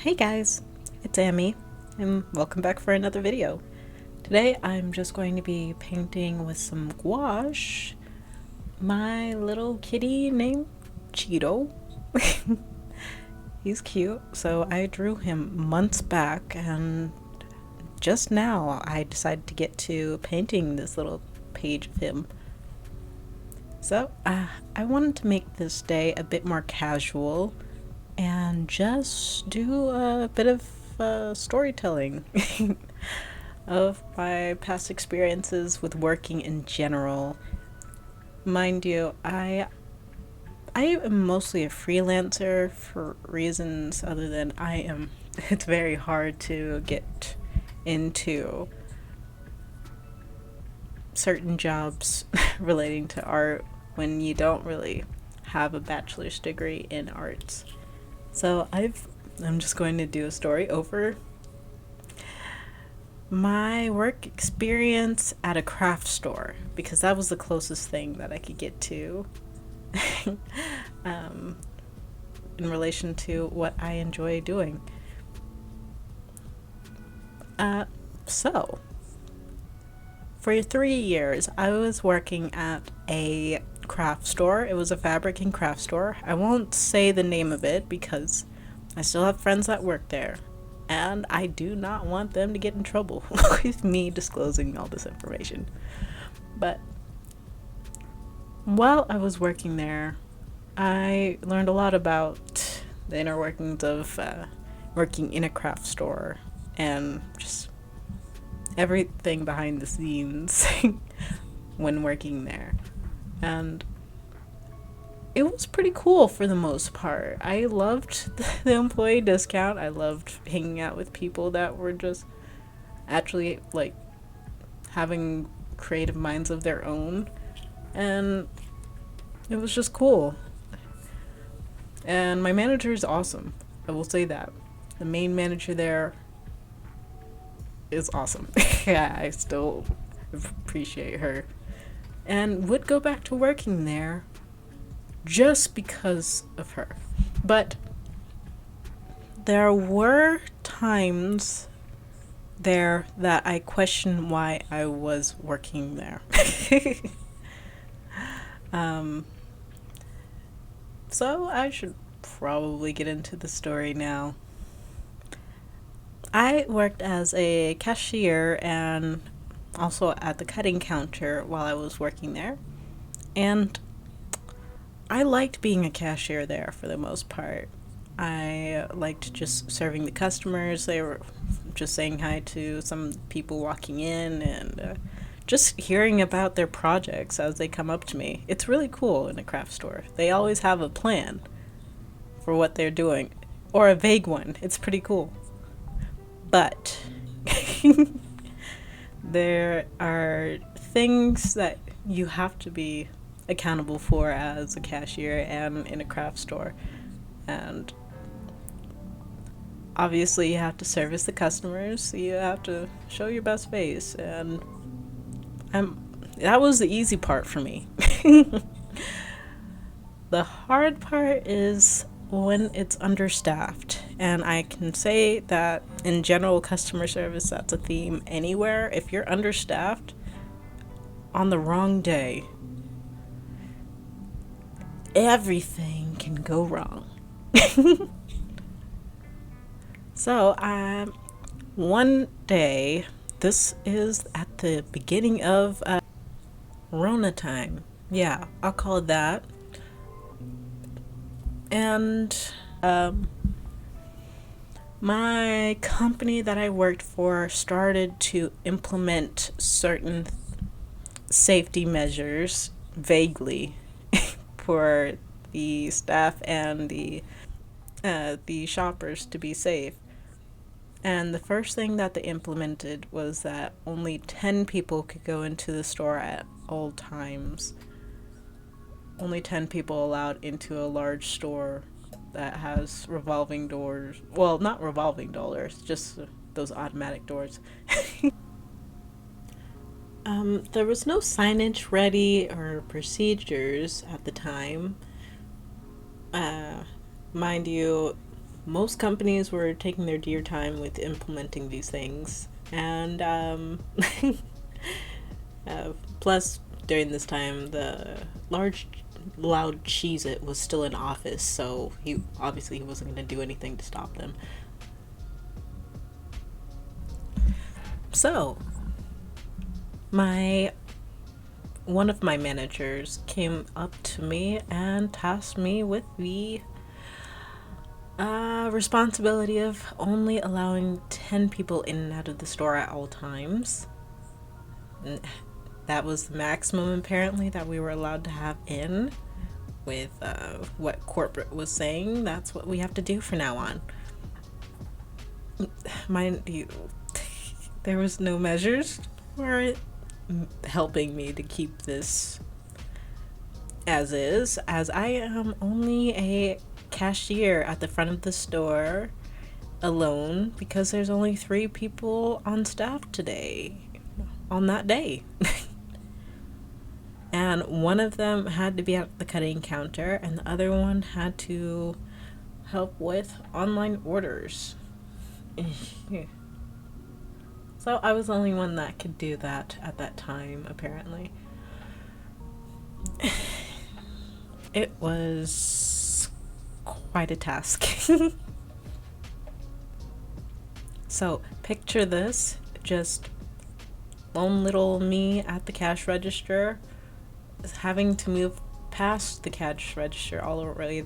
Hey guys, it's Amy, and welcome back for another video. Today I'm just going to be painting with some gouache my little kitty named Cheeto. He's cute, so I drew him months back, and just now I decided to get to painting this little page of him. So I wanted to make this day a bit more casual and just do a bit of storytelling of my past experiences with working in general. Mind you, I am mostly a freelancer for reasons other than it's very hard to get into certain jobs relating to art when you don't really have a bachelor's degree in arts. So I'm just going to do a story over my work experience at a craft store because that was the closest thing that I could get to in relation to what I enjoy doing. So, for 3 years, I was working at a craft store. It was a fabric and craft store. I won't say the name of it because I still have friends that work there, and I do not want them to get in trouble with me disclosing all this information. But while I was working there, I learned a lot about the inner workings of working in a craft store and just everything behind the scenes when working there. And it was pretty cool for the most part. I loved the employee discount. I loved hanging out with people that were just actually like having creative minds of their own, and it was just cool. And my manager is awesome. I will say that. The main manager there is awesome. Yeah, I still appreciate her and would go back to working there just because of her. But there were times there that I questioned why I was working there. So I should probably get into the story now. I worked as a cashier and also at the cutting counter while I was working there. And I liked being a cashier there for the most part. I liked just serving the customers. They were just saying hi to some people walking in and just hearing about their projects as they come up to me. It's really cool in a craft store. They always have a plan for what they're doing, or a vague one. It's pretty cool. But there are things that you have to be accountable for as a cashier and in a craft store. And obviously you have to service the customers, so you have to show your best face, and that was the easy part for me. The hard part is when it's understaffed, and I can say that in general customer service that's a theme anywhere. If you're understaffed on the wrong day, everything can go wrong. So one day, this is at the beginning of Rona time. Yeah, I'll call it that. And my company that I worked for started to implement certain safety measures vaguely for the staff and the shoppers to be safe. And the first thing that they implemented was that only 10 people could go into the store at all times. Only 10 people allowed into a large store that has revolving doors. Well, not revolving doors, just those automatic doors. There was no signage ready or procedures at the time. Mind you, most companies were taking their dear time with implementing these things. And plus, during this time, the large, loud Cheez-It was still in office, so he wasn't going to do anything to stop them. So, one of my managers came up to me and tasked me with the responsibility of only allowing 10 people in and out of the store at all times. And that was the maximum, apparently, that we were allowed to have in. With what corporate was saying, that's what we have to do from now on. Mind you, there was no measures for helping me to keep this as is, as I am only a cashier at the front of the store alone because there's only 3 people on staff today, on that day. And one of them had to be at the cutting counter and the other one had to help with online orders. So I was the only one that could do that at that time, apparently. It was quite a task. So picture this, just lone little me at the cash register, having to move past the cash register all the way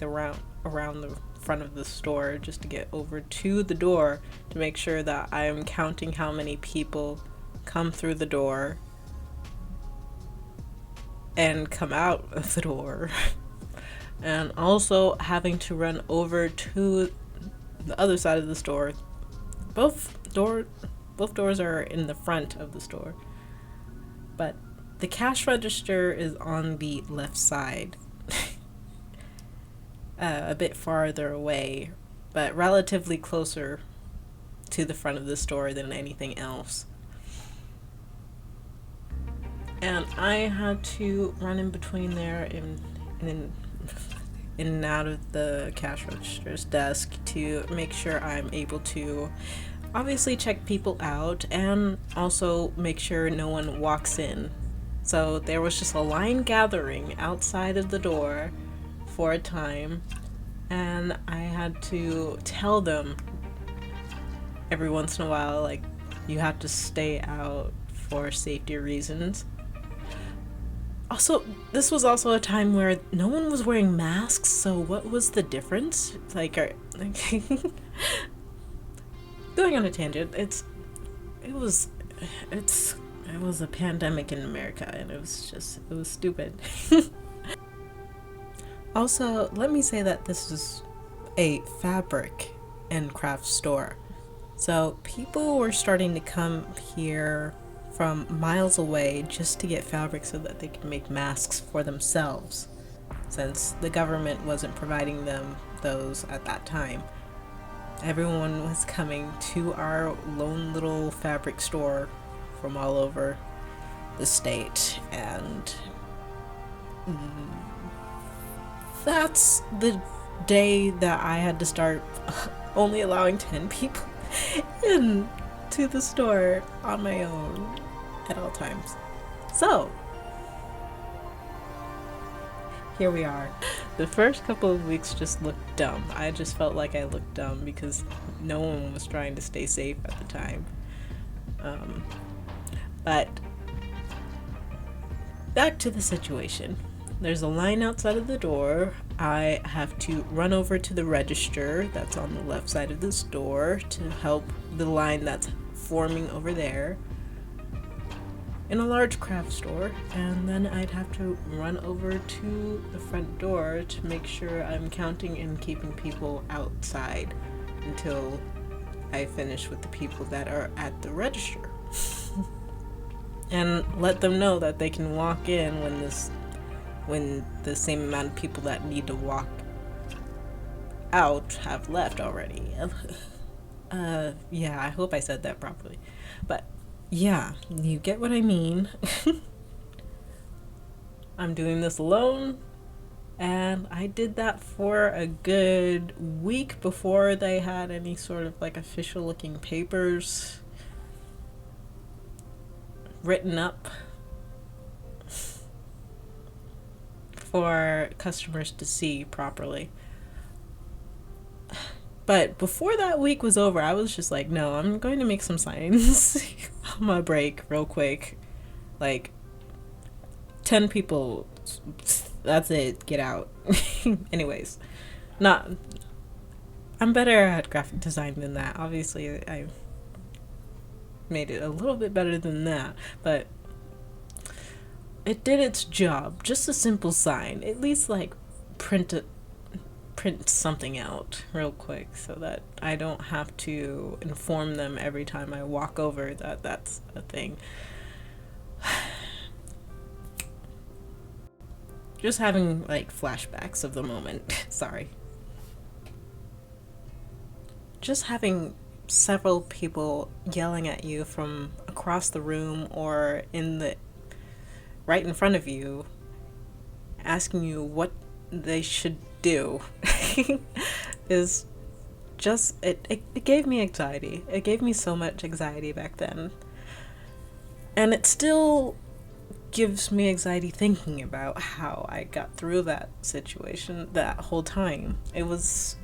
around the front of the store just to get over to the door to make sure that I am counting how many people come through the door and come out of the door. And also having to run over to the other side of the store. Both doors are in the front of the store, but the cash register is on the left side, a bit farther away, but relatively closer to the front of the store than anything else. And I had to run in between there and in and out of the cash register's desk to make sure I'm able to obviously check people out and also make sure no one walks in. So there was just a line gathering outside of the door for a time, and I had to tell them every once in a while, like, you have to stay out for safety reasons. Also, this was also a time where no one was wearing masks, so what was the difference? Going on a tangent, it was a pandemic in America, and it was stupid. Also, let me say that this is a fabric and craft store. So people were starting to come here from miles away just to get fabric so that they could make masks for themselves, since the government wasn't providing them those at that time. Everyone was coming to our lone little fabric store from all over the state, and that's the day that I had to start only allowing 10 people into the store on my own at all times. So here we are. The first couple of weeks just looked dumb. I just felt like I looked dumb because no one was trying to stay safe at the time. But back to the situation. There's a line outside of the door. I have to run over to the register that's on the left side of the store to help the line that's forming over there in a large craft store, and then I'd have to run over to the front door to make sure I'm counting and keeping people outside until I finish with the people that are at the register. And let them know that they can walk in when the same amount of people that need to walk out have left already. Yeah, I hope I said that properly. But yeah, you get what I mean. I'm doing this alone, And I did that for a good week before they had any sort of like official looking papers written up for customers to see properly. But before that week was over, I was just like, no, I'm going to make some signs on my break real quick. Like, 10 people, that's it, get out. Anyways, not, I'm better at graphic design than that. Obviously, I made it a little bit better than that, but it did its job. Just a simple sign. At least, like, print something out real quick so that I don't have to inform them every time I walk over that that's a thing. Just having like flashbacks of the moment. Sorry. Just having several people yelling at you from across the room or in the right in front of you asking you what they should do is just it gave me anxiety. It gave me so much anxiety back then. And it still gives me anxiety thinking about how I got through that situation that whole time. It was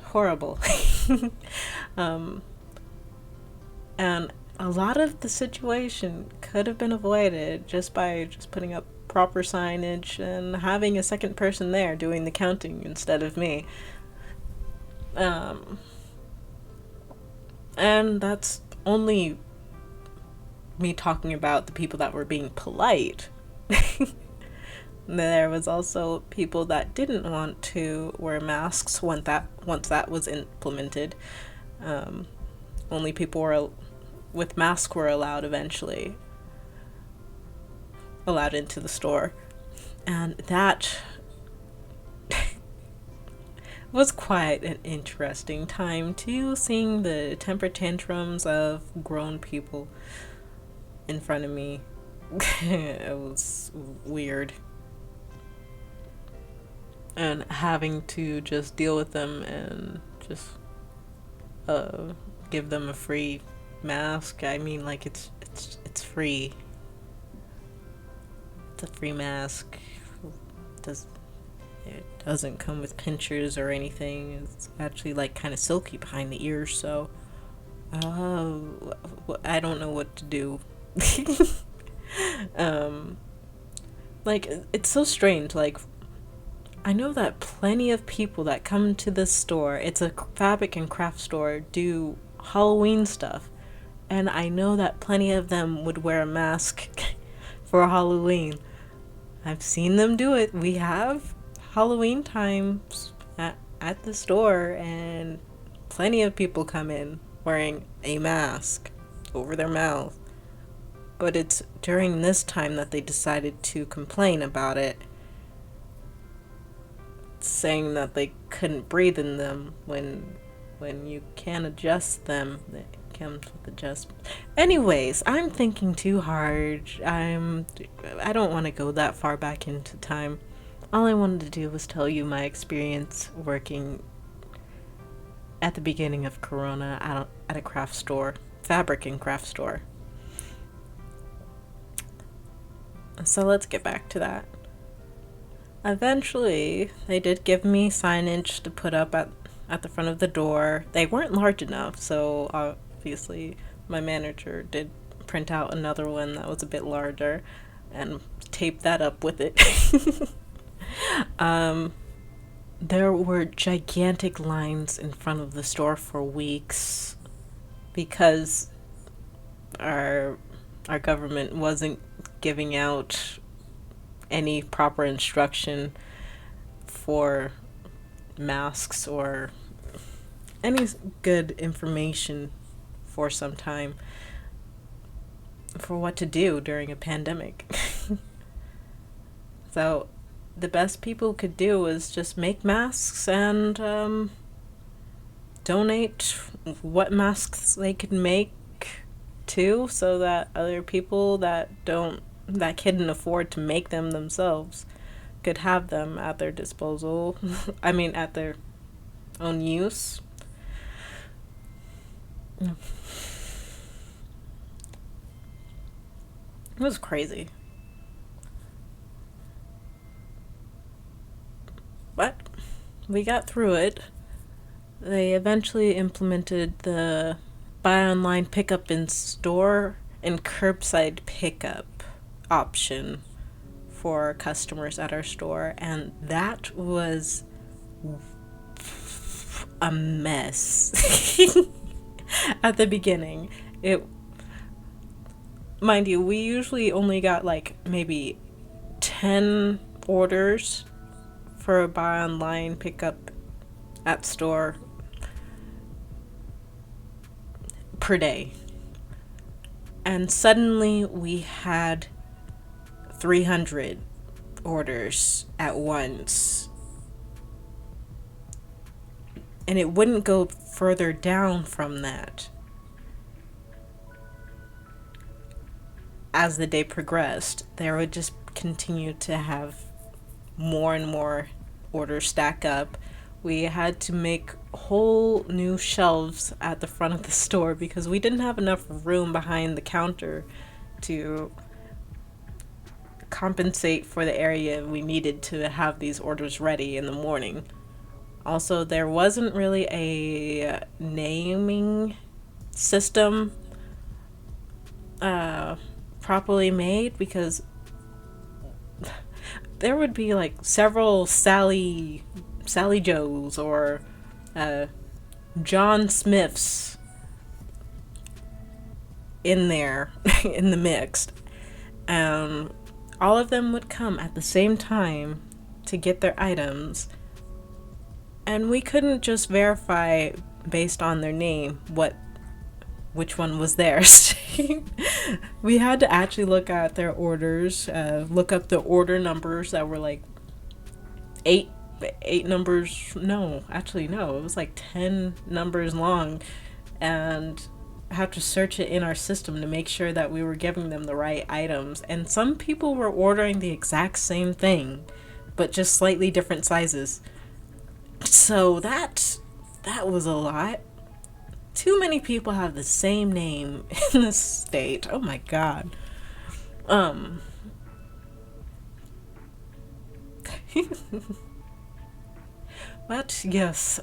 horrible. And a lot of the situation could have been avoided just by just putting up proper signage and having a second person there doing the counting instead of me. And that's only me talking about the people that were being polite. There was also people that didn't want to wear masks once that was implemented. Only people with masks were allowed eventually, allowed into the store. And that was quite an interesting time too, seeing the temper tantrums of grown people in front of me. It was weird. And having to just deal with them and just give them a free mask. I mean, like, it's free. It's a free mask. It doesn't come with pinchers or anything. It's actually like kind of silky behind the ears, so I don't know what to do. Like, it's so strange. Like, I know that plenty of people that come to this store, it's a fabric and craft store, do Halloween stuff. And I know that plenty of them would wear a mask for Halloween. I've seen them do it. We have Halloween times at the store, and plenty of people come in wearing a mask over their mouth. But it's during this time that they decided to complain about it, saying that they couldn't breathe in them when you can adjust them. It comes with adjustments. Anyways, I'm thinking too hard. I don't want to go that far back into time. All I wanted to do was tell you my experience working at the beginning of Corona at a craft store, fabric and craft store. So let's get back to that. Eventually, they did give me signage to put up at the front of the door. They weren't large enough, so obviously my manager did print out another one that was a bit larger and tape that up with it. There were gigantic lines in front of the store for weeks because our government wasn't giving out any proper instruction for masks or any good information for some time for what to do during a pandemic. So the best people could do was just make masks and donate what masks they could make too, so that other people that couldn't afford to make them themselves could have them at their disposal. I mean, at their own use. It was crazy. But we got through it. They eventually implemented the buy online, pick up in store, and curbside pickup option for customers at our store, and that was a mess. At the beginning, it, mind you, we usually only got like maybe 10 orders for a buy online, pick up at store per day, and suddenly we had 300 orders at once, and it wouldn't go further down from that. As the day progressed, there would just continue to have more and more orders stack up. We had to make whole new shelves at the front of the store because we didn't have enough room behind the counter to compensate for the area we needed to have these orders ready in the morning. Also, there wasn't really a naming system properly made, because there would be like several Sally Joes or John Smiths in there in the mix, and all of them would come at the same time to get their items, and we couldn't just verify based on their name which one was theirs. We had to actually look at their orders, look up the order numbers that were like eight numbers. No, actually no, it was like 10 numbers long, and have to search it in our system to make sure that we were giving them the right items. And some people were ordering the exact same thing, but just slightly different sizes. So that was a lot. Too many people have the same name in this state. Oh my god. But yes,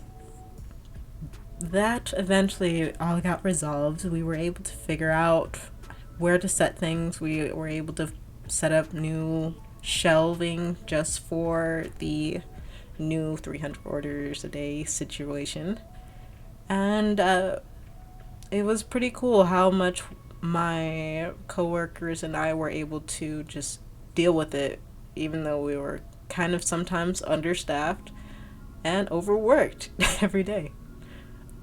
that eventually all got resolved. We were able to figure out where to set things. We were able to set up new shelving just for the new 300 orders a day situation. And it was pretty cool how much my coworkers and I were able to just deal with it, even though we were kind of sometimes understaffed and overworked every day.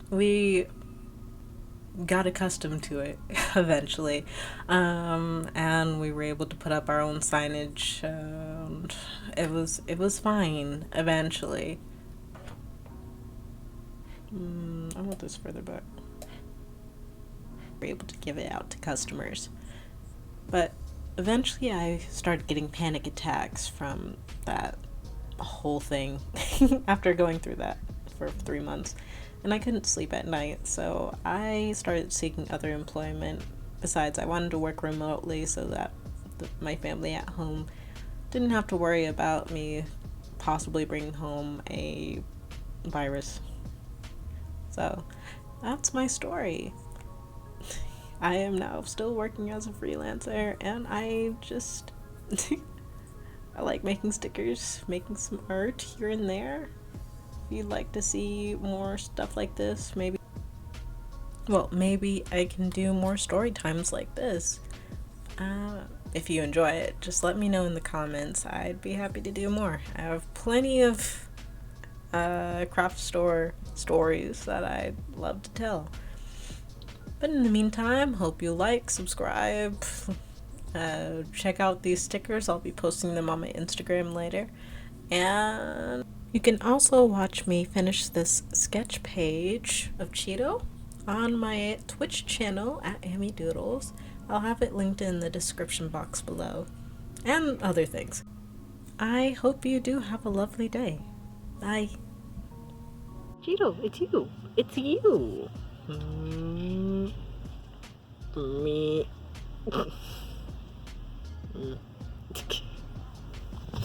We got accustomed to it eventually, and we were able to put up our own signage, and it was fine eventually. I want this further back. We were able to give it out to customers, but eventually I started getting panic attacks from that whole thing after going through that for 3 months. And I couldn't sleep at night, so I started seeking other employment. Besides, I wanted to work remotely so that my family at home didn't have to worry about me possibly bringing home a virus. So that's my story. I am now still working as a freelancer, and I just I like making stickers, making some art here and there. If you'd like to see more stuff like this, maybe I can do more story times like this. If you enjoy it, just let me know in the comments. I'd be happy to do more. I have plenty of craft store stories that I'd love to tell. But in the meantime, hope you like, subscribe, check out these stickers. I'll be posting them on my Instagram later. And you can also watch me finish this sketch page of Cheeto on my Twitch channel at Amy Doodles. I'll have it linked in the description box below, and other things. I hope you do have a lovely day. Bye. Cheeto, it's you. It's you. Me.